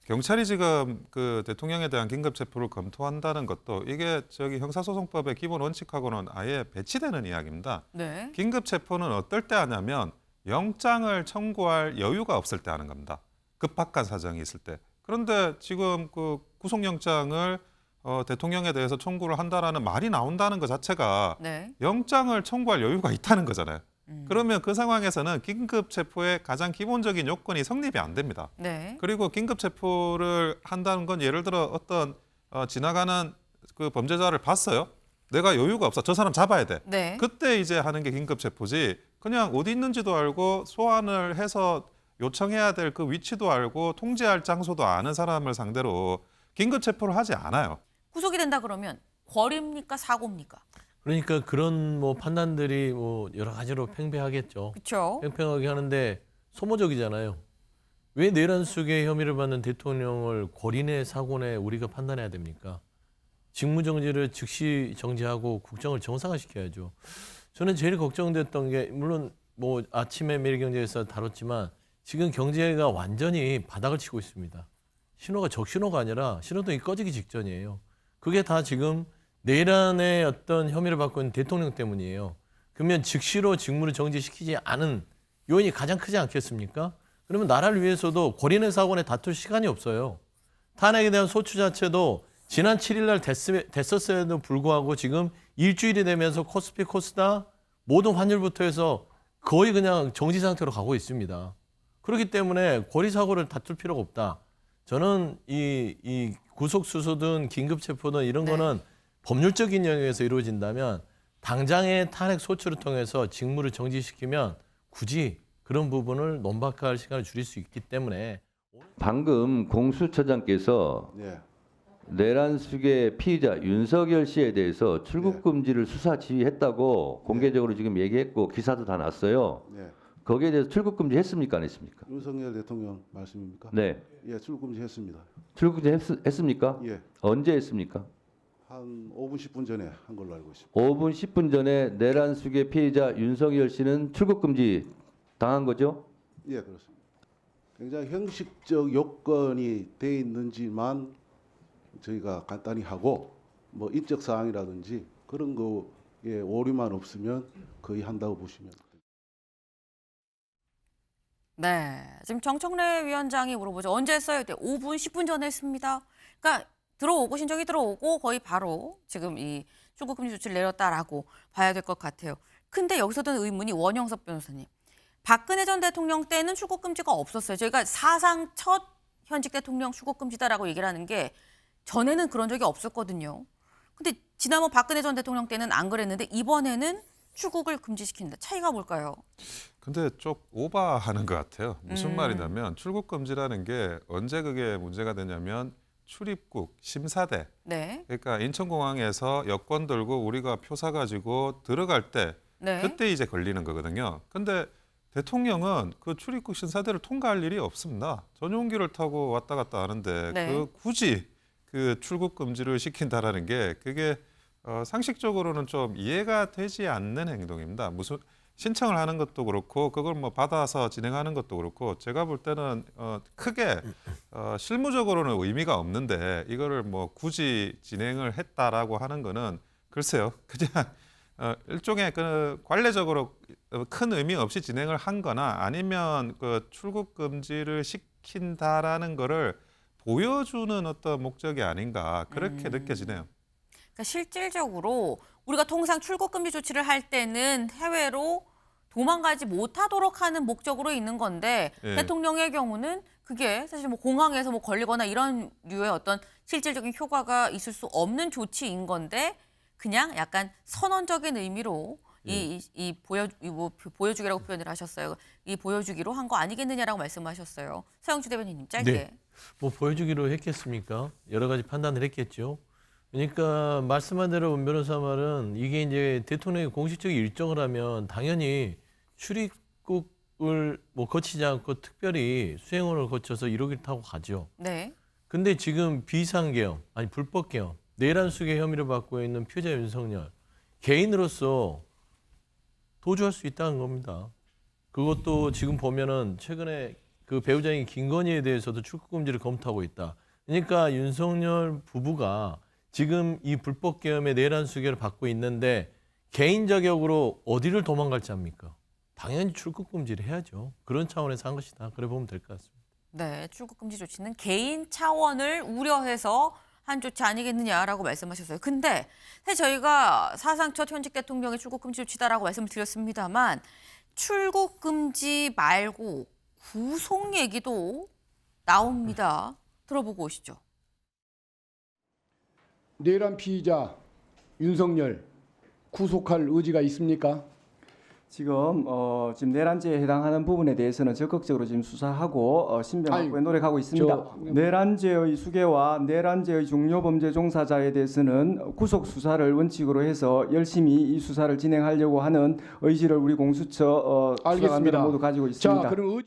경찰이 지금 그 대통령에 대한 긴급 체포를 검토한다는 것도 이게 저기 형사소송법의 기본 원칙하고는 아예 배치되는 이야기입니다. 네. 긴급 체포는 어떨 때 하냐면 영장을 청구할 여유가 없을 때 하는 겁니다. 급박한 사정이 있을 때. 그런데 지금 그 구속영장을 대통령에 대해서 청구를 한다라는 말이 나온다는 것 자체가 네. 영장을 청구할 여유가 있다는 거잖아요. 음. 그러면 그 상황에서는 긴급 체포의 가장 기본적인 요건이 성립이 안 됩니다. 네. 그리고 긴급 체포를 한다는 건 예를 들어 어떤 지나가는 그 범죄자를 봤어요. 내가 여유가 없어. 저 사람 잡아야 돼. 네. 그때 이제 하는 게 긴급 체포지. 그냥 어디 있는지도 알고 소환을 해서 요청해야 될 그 위치도 알고 통제할 장소도 아는 사람을 상대로 긴급 체포를 하지 않아요. 구속이 된다 그러면 벌입니까 사고입니까? 그러니까 그런 뭐 판단들이 뭐 여러 가지로 팽배하겠죠. 그렇죠. 팽팽하게 하는데 소모적이잖아요. 왜 내란숙의 혐의를 받는 대통령을 고린의 사고내 우리가 판단해야 됩니까? 직무정지를 즉시 정지하고 국정을 정상화시켜야죠. 저는 제일 걱정됐던 게 물론 뭐 아침에 매일경제에서 다뤘지만 지금 경제가 완전히 바닥을 치고 있습니다. 신호가 적신호가 아니라 신호등이 꺼지기 직전이에요. 그게 다 지금 내란의 어떤 혐의를 받고 있는 대통령 때문이에요. 그러면 즉시로 직무를 정지시키지 않은 요인이 가장 크지 않겠습니까? 그러면 나라를 위해서도 고린의 사고에 다툴 시간이 없어요. 탄핵에 대한 소추 자체도 지난 7일 날 됐었어야도 불구하고 지금 일주일이 되면서 코스피 코스닥 모든 환율부터 해서 거의 그냥 정지 상태로 가고 있습니다. 그렇기 때문에 고리 사고를 다툴 필요가 없다. 저는 이 구속 수수든 긴급 체포든 이런 거는 법률적인 영역에서 이루어진다면 당장의 탄핵 소추를 통해서 직무를 정지시키면 굳이 그런 부분을 논박할 시간을 줄일 수 있기 때문에 방금 공수처장께서 예. 내란숙의 피의자 윤석열 씨에 대해서 출국 금지를 수사 지휘했다고 공개적으로 지금 얘기했고 기사도 다 났어요. 예. 거기에 대해서 출국 금지 했습니까? 안 했습니까? 윤석열 대통령 말씀입니까? 네. 예, 출국 금지했습니다. 출국 금지 했습니까? 예. 언제 했습니까? 한 5분 10분 전에 한 걸로 알고 있습니다. 5분 10분 전에 내란숙의 피의자 윤석열 씨는 출국 금지 당한 거죠? 예, 그렇습니다. 굉장히 형식적 요건이 돼 있는지만 저희가 간단히 하고 뭐 인적 사항이라든지 그런 거에 오류만 없으면 거의 한다고 보시면 됩니다. 네. 지금 정청래 위원장이 물어보죠. 언제 했어요? 5분, 10분 전에 했습니다. 그러니까 신청이 들어오고 거의 바로 지금 이 출국 금지 조치를 내렸다라고 봐야 될 것 같아요. 근데 여기서 든 의문이 원영섭 변호사님. 박근혜 전 대통령 때는 출국 금지가 없었어요. 저희가 사상 첫 현직 대통령 출국 금지다라고 얘기를 하는 게 전에는 그런 적이 없었거든요. 근데 지난번 박근혜 전 대통령 때는 안 그랬는데 이번에는 출국을 금지시킨다. 차이가 뭘까요? 근데 좀 오버하는 것 같아요. 무슨 말이냐면 출국 금지라는 게 언제 그게 문제가 되냐면 출입국 심사대. 네. 그러니까 인천공항에서 여권 들고 우리가 표 사가지고 들어갈 때 네. 그때 이제 걸리는 거거든요. 근데 대통령은 그 출입국 심사대를 통과할 일이 없습니다. 전용기를 타고 왔다 갔다 하는데 네. 그 굳이 그 출국 금지를 시킨다라는 게 그게 상식적으로는 좀 이해가 되지 않는 행동입니다. 무슨 신청을 하는 것도 그렇고 그걸 뭐 받아서 진행하는 것도 그렇고 제가 볼 때는 크게 실무적으로는 의미가 없는데 이거를 뭐 굳이 진행을 했다라고 하는 거는 글쎄요 그냥 일종의 그 관례적으로 큰 의미 없이 진행을 한 거나 아니면 그 출국 금지를 시킨다라는 거를 보여주는 어떤 목적이 아닌가 그렇게 느껴지네요. 그러니까 실질적으로 우리가 통상 출국 금지 조치를 할 때는 해외로 도망가지 못하도록 하는 목적으로 있는 건데 예. 대통령의 경우는 그게 사실 뭐 공항에서 뭐 걸리거나 이런 류의 어떤 실질적인 효과가 있을 수 없는 조치인 건데 그냥 약간 선언적인 의미로 보여주기라고 표현을 하셨어요. 이 보여주기로 한 거 아니겠느냐라고 말씀하셨어요. 서영주 대변인님 짧게. 네. 뭐 보여주기로 했겠습니까? 여러 가지 판단을 했겠죠. 그러니까 말씀한 대로 문 변호사 말은 이게 이제 대통령이 공식적인 일정을 하면 당연히 출입국을 뭐 거치지 않고 특별히 수행원을 거쳐서 1호기를 타고 가죠. 네. 근데 지금 비상계엄, 아니 불법계엄, 내란숙의 혐의를 받고 있는 피의자 윤석열 개인으로서 도주할 수 있다는 겁니다. 그것도 지금 보면은 최근에 그 배우자인 김건희에 대해서도 출국 금지를 검토하고 있다. 그러니까 윤석열 부부가 지금 이 불법 계엄의 내란 수계를 받고 있는데 개인 자격으로 어디를 도망갈지 합니까? 당연히 출국 금지를 해야죠. 그런 차원에서 한 것이다. 그래 보면 될 것 같습니다. 네, 출국 금지 조치는 개인 차원을 우려해서 한 조치 아니겠느냐라고 말씀하셨어요. 근데 사실 저희가 사상 첫 현직 대통령의 출국 금지 조치다라고 말씀을 드렸습니다만 출국 금지 말고 구속 얘기도 나옵니다. 들어보고 오시죠. 내란 피의자 윤석열 구속할 의지가 있습니까? 지금 내란죄에 해당하는 부분에 대해서는 적극적으로 지금 수사하고 신변 아니, 확보에 노력하고 있습니다. 내란죄의 수괴와 내란죄의 중요 범죄 종사자에 대해서는 구속 수사를 원칙으로 해서 열심히 이 수사를 진행하려고 하는 의지를 우리 공수처 수사관들은 알겠습니다. 모두 가지고 있습니다. 자, 그럼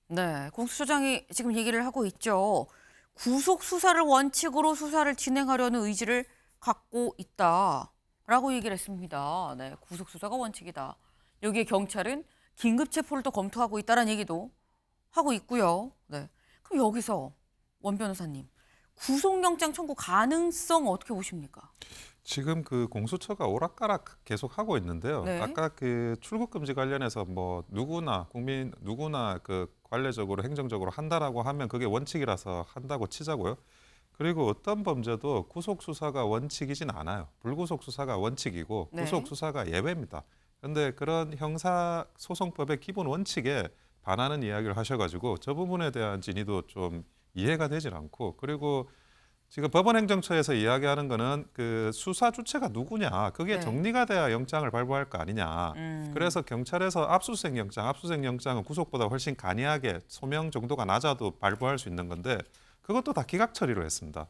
네, 공수처장이 지금 얘기를 하고 있죠. 구속 수사를 원칙으로 수사를 진행하려는 의지를 갖고 있다라고 얘기를 했습니다. 네, 구속 수사가 원칙이다. 여기에 경찰은 긴급 체포를 또 검토하고 있다라는 얘기도 하고 있고요. 네, 그럼 여기서 원 변호사님, 구속영장 청구 가능성 어떻게 보십니까? 지금 그 공수처가 오락가락 계속 하고 있는데요. 네. 아까 그 출국 금지 관련해서 뭐 누구나 국민 누구나 그 관례적으로 행정적으로 한다라고 하면 그게 원칙이라서 한다고 치자고요. 그리고 어떤 범죄도 구속 수사가 원칙이진 않아요. 불구속 수사가 원칙이고 네. 구속 수사가 예외입니다. 그런데 그런 형사 소송법의 기본 원칙에 반하는 이야기를 하셔가지고 저 부분에 대한 진위도 좀 이해가 되질 않고, 그리고 지금 법원행정처에서 이야기하는 거는 그 수사 주체가 누구냐, 그게 네. 정리가 돼야 영장을 발부할 거 아니냐. 그래서 경찰에서 압수수색 영장은 구속보다 훨씬 간이하게 소명 정도가 낮아도 발부할 수 있는 건데 그것도 다 기각 처리로 했습니다.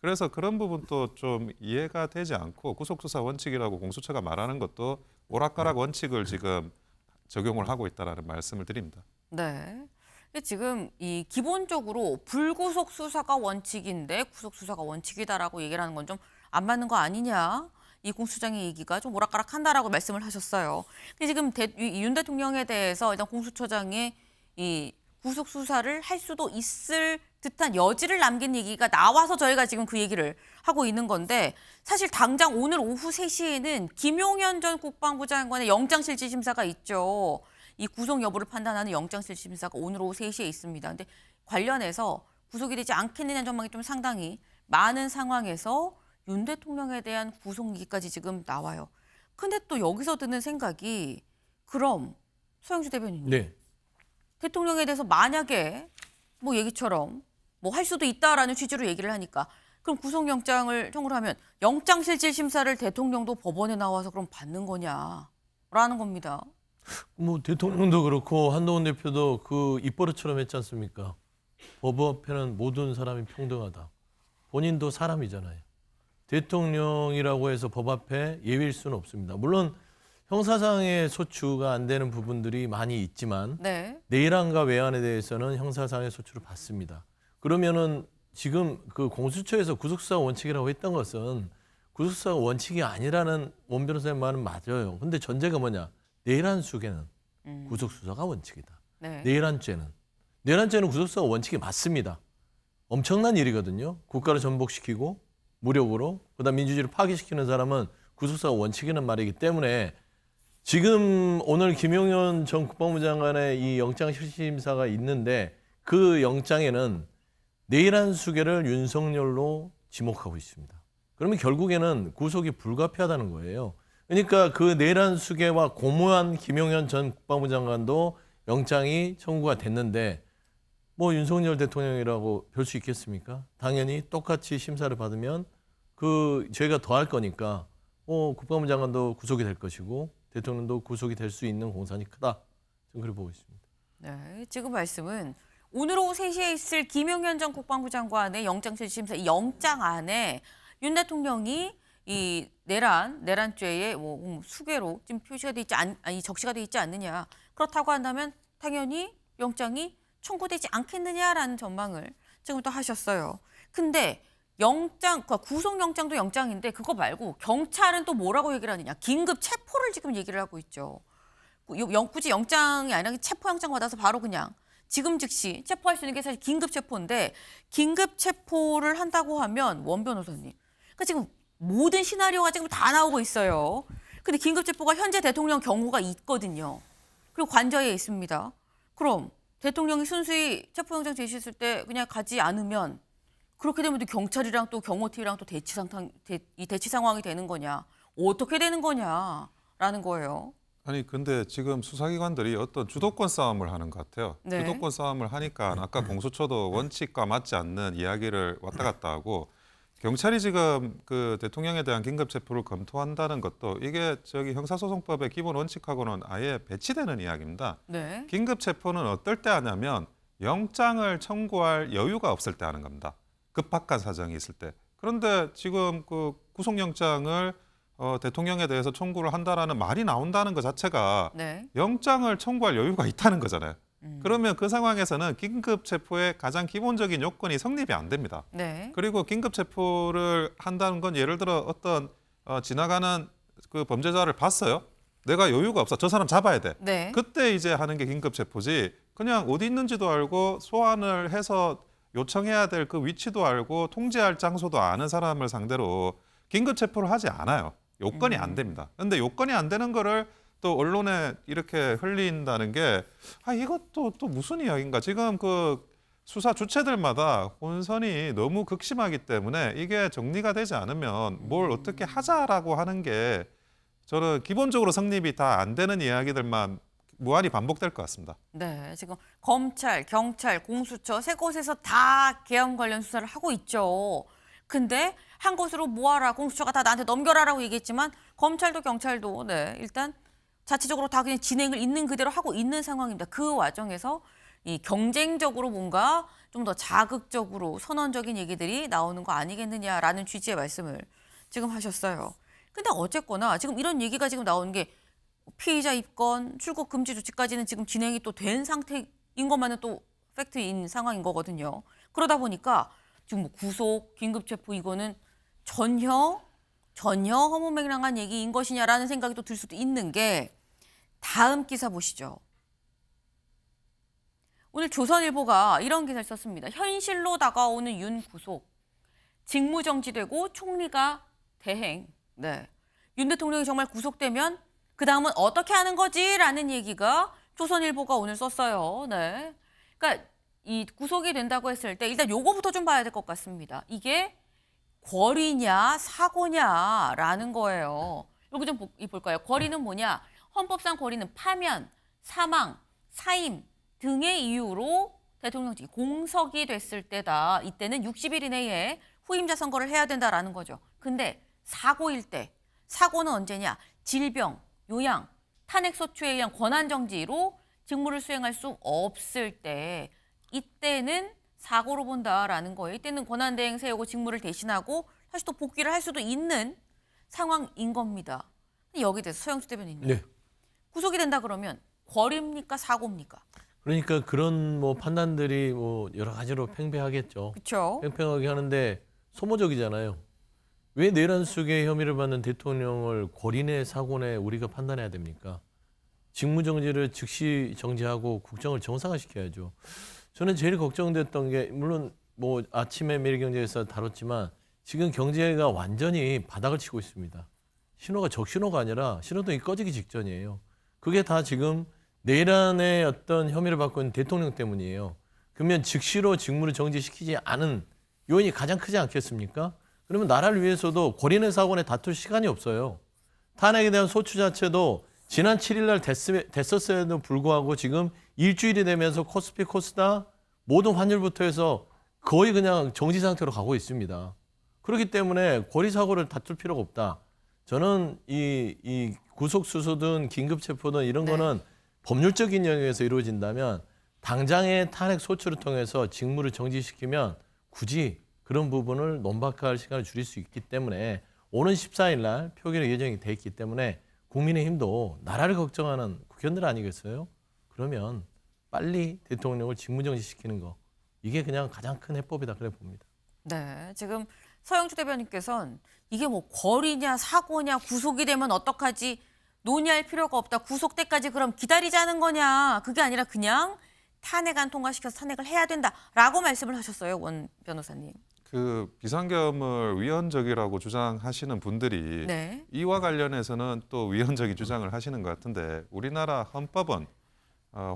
그래서 그런 부분도 좀 이해가 되지 않고 구속수사 원칙이라고 공수처가 말하는 것도 오락가락 원칙을 지금 적용을 하고 있다는 말씀을 드립니다. 네. 근데 지금 이 기본적으로 불구속 수사가 원칙인데 구속 수사가 원칙이다라고 얘기를 하는 건 좀 안 맞는 거 아니냐? 이 공수장의 얘기가 좀 오락가락한다라고 말씀을 하셨어요. 근데 지금 윤 대통령에 대해서 일단 공수처장이 이 구속 수사를 할 수도 있을 듯한 여지를 남긴 얘기가 나와서 저희가 지금 그 얘기를 하고 있는 건데, 사실 당장 오늘 오후 3시에는 김용현 전 국방부 장관의 영장실질심사가 있죠. 이 구속 여부를 판단하는 영장실질심사가 오늘 오후 3시에 있습니다. 근데 관련해서 구속이 되지 않겠느냐는 전망이 좀 상당히 많은 상황에서 윤 대통령에 대한 구속 얘기까지 지금 나와요. 근데 또 여기서 드는 생각이, 그럼 소영주 대변인님, 네. 대통령에 대해서 만약에 뭐 얘기처럼 뭐 할 수도 있다라는 취지로 얘기를 하니까 그럼 구속영장을 청구를 하면 영장실질심사를 대통령도 법원에 나와서 그럼 받는 거냐라는 겁니다. 뭐 대통령도 그렇고 한동훈 대표도 그 입버릇처럼 했지 않습니까? 법 앞에는 모든 사람이 평등하다. 본인도 사람이잖아요. 대통령이라고 해서 법 앞에 예외일 수는 없습니다. 물론 형사상의 소추가 안 되는 부분들이 많이 있지만 네. 내란과 외환에 대해서는 형사상의 소추를 받습니다. 그러면은 지금 그 공수처에서 구속수사 원칙이라고 했던 것은 구속수사가 원칙이 아니라는 원 변호사의 말은 맞아요. 근데 전제가 뭐냐? 내란 수계는 구속수사가 원칙이다. 네. 내란죄는 구속수사가 원칙이 맞습니다. 엄청난 일이거든요. 국가를 전복시키고 무력으로 그다음 민주주의를 파괴시키는 사람은 구속수사가 원칙이라는 말이기 때문에 지금 오늘 김용현 전 국방부 장관의 이 영장실질심사가 있는데 그 영장에는 내란 수계를 윤석열로 지목하고 있습니다. 그러면 결국에는 구속이 불가피하다는 거예요. 그러니까 그 내란 수계와 고무한 김용현 전 국방부 장관도 영장이 청구가 됐는데 뭐 윤석열 대통령이라고 별 수 있겠습니까? 당연히 똑같이 심사를 받으면 그 죄가 더할 거니까 국방부 장관도 구속이 될 것이고 대통령도 구속이 될 수 있는 공산이 크다. 저는 그렇게 보고 있습니다. 네, 지금 말씀은 오늘 오후 3시에 있을 김용현 전 국방부 장관의 영장실질심사 이 영장 안에 윤 대통령이 이 내란죄의 뭐 수괴로 지금 표시가 돼 있지 적시가 돼 있지 않느냐. 그렇다고 한다면 당연히 영장이 청구되지 않겠느냐라는 전망을 지금부터 하셨어요. 근데 구속영장도 영장인데 그거 말고 경찰은 또 뭐라고 얘기를 하느냐. 긴급 체포를 지금 얘기를 하고 있죠. 굳이 영장이 아니라 체포영장 받아서 바로 그냥 지금 즉시 체포할 수 있는 게 사실 긴급 체포인데 긴급 체포를 한다고 하면 원 변호사님, 그러니까 지금 모든 시나리오가 지금 다 나오고 있어요. 근데 긴급 체포가 현재 대통령 경우가 있거든요. 그리고 관저에 있습니다. 그럼 대통령이 순수히 체포영장 제시했을 때 그냥 가지 않으면 그렇게 되면 또 경찰이랑 또 경호팀이랑 또 대치 상황이 되는 거냐, 어떻게 되는 거냐라는 거예요. 아니 근데 지금 수사기관들이 어떤 주도권 싸움을 하는 것 같아요. 네. 주도권 싸움을 하니까 아까 공수처도 원칙과 맞지 않는 이야기를 왔다 갔다 하고 경찰이 지금 그 대통령에 대한 긴급 체포를 검토한다는 것도 이게 저기 형사소송법의 기본 원칙하고는 아예 배치되는 이야기입니다. 네. 긴급 체포는 어떨 때 하냐면 영장을 청구할 여유가 없을 때 하는 겁니다. 급박한 사정이 있을 때. 그런데 지금 그 구속영장을 대통령에 대해서 청구를 한다라는 말이 나온다는 것 자체가 네. 영장을 청구할 여유가 있다는 거잖아요. 그러면 그 상황에서는 긴급 체포의 가장 기본적인 요건이 성립이 안 됩니다. 네. 그리고 긴급 체포를 한다는 건 예를 들어 어떤 지나가는 그 범죄자를 봤어요. 내가 여유가 없어. 저 사람 잡아야 돼. 네. 그때 이제 하는 게 긴급 체포지. 그냥 어디 있는지도 알고 소환을 해서 요청해야 될 그 위치도 알고 통제할 장소도 아는 사람을 상대로 긴급 체포를 하지 않아요. 요건이 안 됩니다. 근데 요건이 안 되는 거를 또 언론에 이렇게 흘린다는 게 이것도 또 무슨 이야기인가. 지금 그 수사 주체들마다 혼선이 너무 극심하기 때문에 이게 정리가 되지 않으면 뭘 어떻게 하자라고 하는 게 저는 기본적으로 성립이 다 안 되는 이야기들만 무한히 반복될 것 같습니다. 네, 지금 검찰, 경찰, 공수처 세 곳에서 다 계엄 관련 수사를 하고 있죠. 근데 한 곳으로 모아라, 공수처가 다 나한테 넘겨라라고 얘기했지만 검찰도 경찰도 네, 일단 자체적으로 다 그냥 진행을 있는 그대로 하고 있는 상황입니다. 그 와중에서 이 경쟁적으로 뭔가 좀 더 자극적으로 선언적인 얘기들이 나오는 거 아니겠느냐라는 취지의 말씀을 지금 하셨어요. 근데 어쨌거나 지금 이런 얘기가 지금 나오는 게 피의자 입건, 출국 금지 조치까지는 지금 진행이 또 된 상태인 것만은 또 팩트인 상황인 거거든요. 그러다 보니까 지금 뭐 구속, 긴급 체포 이거는 전혀 허무맹랑한 얘기인 것이냐라는 생각이 또 들 수도 있는 게 다음 기사 보시죠. 오늘 조선일보가 이런 기사를 썼습니다. 현실로 다가오는 윤 구속, 직무정지되고 총리가 대행. 네, 윤 대통령이 정말 구속되면 그 다음은 어떻게 하는 거지? 라는 얘기가 조선일보가 오늘 썼어요. 네. 그러니까 이 구속이 된다고 했을 때 일단 요거부터 좀 봐야 될 것 같습니다. 이게 권리냐 사고냐라는 거예요. 여기 좀 볼까요? 권리는 뭐냐? 헌법상 권리는 파면, 사망, 사임 등의 이유로 대통령직이 공석이 됐을 때다. 이때는 60일 이내에 후임자 선거를 해야 된다라는 거죠. 근데 사고일 때, 사고는 언제냐? 질병, 요양, 탄핵소추에 의한 권한정지로 직무를 수행할 수 없을 때 이때는 사고로 본다라는 거예요. 이때는 권한대행 세우고 직무를 대신하고 사실 또 복귀를 할 수도 있는 상황인 겁니다. 여기에 대해서 서영수 대변인님. 네. 구속이 된다 그러면 권리입니까? 사고입니까? 그러니까 그런 뭐 판단들이 뭐 여러 가지로 팽배하겠죠. 그렇죠. 팽팽하게 하는데 소모적이잖아요. 왜 내란숙의 혐의를 받는 대통령을 권리내 사고내 우리가 판단해야 됩니까? 직무정지를 즉시 정지하고 국정을 정상화시켜야죠. 저는 제일 걱정됐던 게 물론 뭐 아침에 매일경제에서 다뤘지만 지금 경제가 완전히 바닥을 치고 있습니다. 신호가 적신호가 아니라 신호등이 꺼지기 직전이에요. 그게 다 지금 내란의 어떤 혐의를 받고 있는 대통령 때문이에요. 그러면 즉시로 직무를 정지시키지 않은 요인이 가장 크지 않겠습니까? 그러면 나라를 위해서도 권리내 사고내 다툴 시간이 없어요. 탄핵에 대한 소추 자체도 지난 7일 날 됐었어야도 불구하고 지금 일주일이 되면서 코스피 코스닥 모든 환율부터 해서 거의 그냥 정지 상태로 가고 있습니다. 그렇기 때문에 권리 사고를 다툴 필요가 없다. 저는 이 구속 수수든 긴급 체포든 이런 거는 법률적인 영역에서 이루어진다면 당장의 탄핵 소추를 통해서 직무를 정지시키면 굳이 그런 부분을 논박할 시간을 줄일 수 있기 때문에 오는 14일 날 표결이 예정이 돼 있기 때문에 국민의힘도 나라를 걱정하는 국회의원들 아니겠어요? 그러면 빨리 대통령을 직무정지시키는 거 이게 그냥 가장 큰 해법이다 그래 봅니다. 네, 지금 서영주 대변인께서는 이게 뭐 권리냐 사고냐 구속이 되면 어떡하지 논의할 필요가 없다. 구속 때까지 그럼 기다리자는 거냐. 그게 아니라 그냥 탄핵안 통과시켜서 탄핵을 해야 된다라고 말씀을 하셨어요. 원 변호사님. 그 비상계엄을 위헌적이라고 주장하시는 분들이 네. 이와 관련해서는 또 위헌적인 주장을 하시는 것 같은데 우리나라 헌법은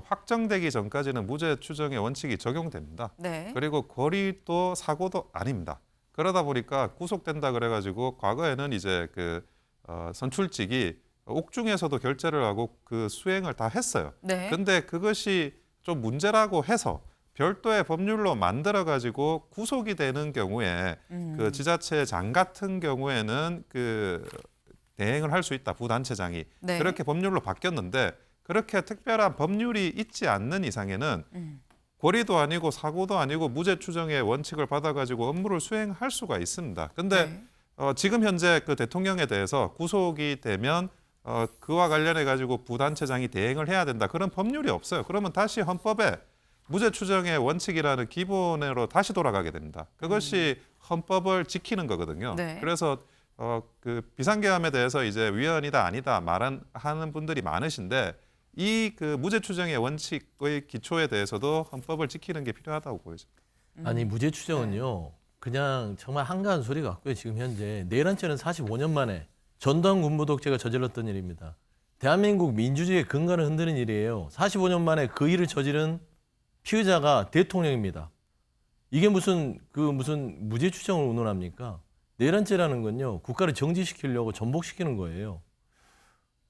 확정되기 전까지는 무죄 추정의 원칙이 적용됩니다. 네. 그리고 거리도 사고도 아닙니다. 그러다 보니까 구속된다 그래가지고 과거에는 이제 그 선출직이 옥중에서도 결재를 하고 그 수행을 다 했어요. 네. 근데 그것이 좀 문제라고 해서 별도의 법률로 만들어가지고 구속이 되는 경우에 그 지자체장 같은 경우에는 그 대행을 할 수 있다. 부단체장이. 네. 그렇게 법률로 바뀌었는데 그렇게 특별한 법률이 있지 않는 이상에는 고리도 아니고 사고도 아니고 무죄 추정의 원칙을 받아가지고 업무를 수행할 수가 있습니다. 근데 네. 지금 현재 그 대통령에 대해서 구속이 되면 그와 관련해 가지고 부단체장이 대행을 해야 된다. 그런 법률이 없어요. 그러면 다시 헌법에 무죄 추정의 원칙이라는 기본으로 다시 돌아가게 됩니다. 그것이 헌법을 지키는 거거든요. 네. 그래서 그 비상계엄에 대해서 이제 위헌이다 아니다 하는 분들이 많으신데 이 그 무죄 추정의 원칙의 기초에 대해서도 헌법을 지키는 게 필요하다고 보여집니다. 아니 무죄 추정은요. 그냥 정말 한가한 소리 같고요. 지금 현재 내란죄는 45년 만에 전두환 군부독재가 저질렀던 일입니다. 대한민국 민주주의의 근간을 흔드는 일이에요. 45년 만에 그 일을 저지른 피의자가 대통령입니다. 이게 무슨 무죄 추정을 운운합니까? 내란죄라는 건요. 국가를 정지시키려고 전복시키는 거예요.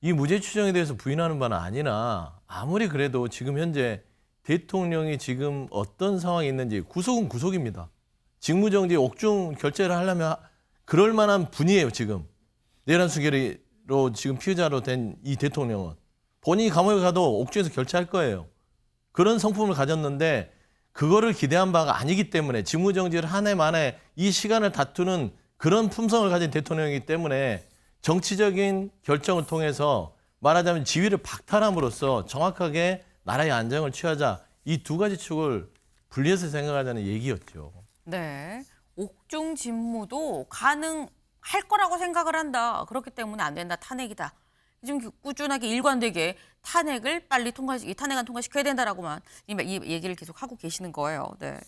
이 무죄 추정에 대해서 부인하는 바는 아니나 아무리 그래도 지금 현재 대통령이 지금 어떤 상황이 있는지 구속은 구속입니다. 직무정지 옥중 결재를 하려면 그럴 만한 분이에요. 지금 내란 수계로 지금 피의자로 된 이 대통령은 본인이 감옥에 가도 옥중에서 결재할 거예요. 그런 성품을 가졌는데 그거를 기대한 바가 아니기 때문에 직무정지를 한 해 만에 이 시간을 다투는 그런 품성을 가진 대통령이기 때문에 정치적인 결정을 통해서 말하자면 지위를 박탈함으로써 정확하게 나라의 안정을 취하자 이 두 가지 축을 분리해서 생각하자는 얘기였죠. 네. 옥중 집무도 가능할 거라고 생각을 한다. 그렇기 때문에 안 된다. 탄핵이다. 지금 꾸준하게 일관되게 탄핵을 빨리 탄핵안 통과시켜야 된다라고만 이 얘기를 계속 하고 계시는 거예요. 네.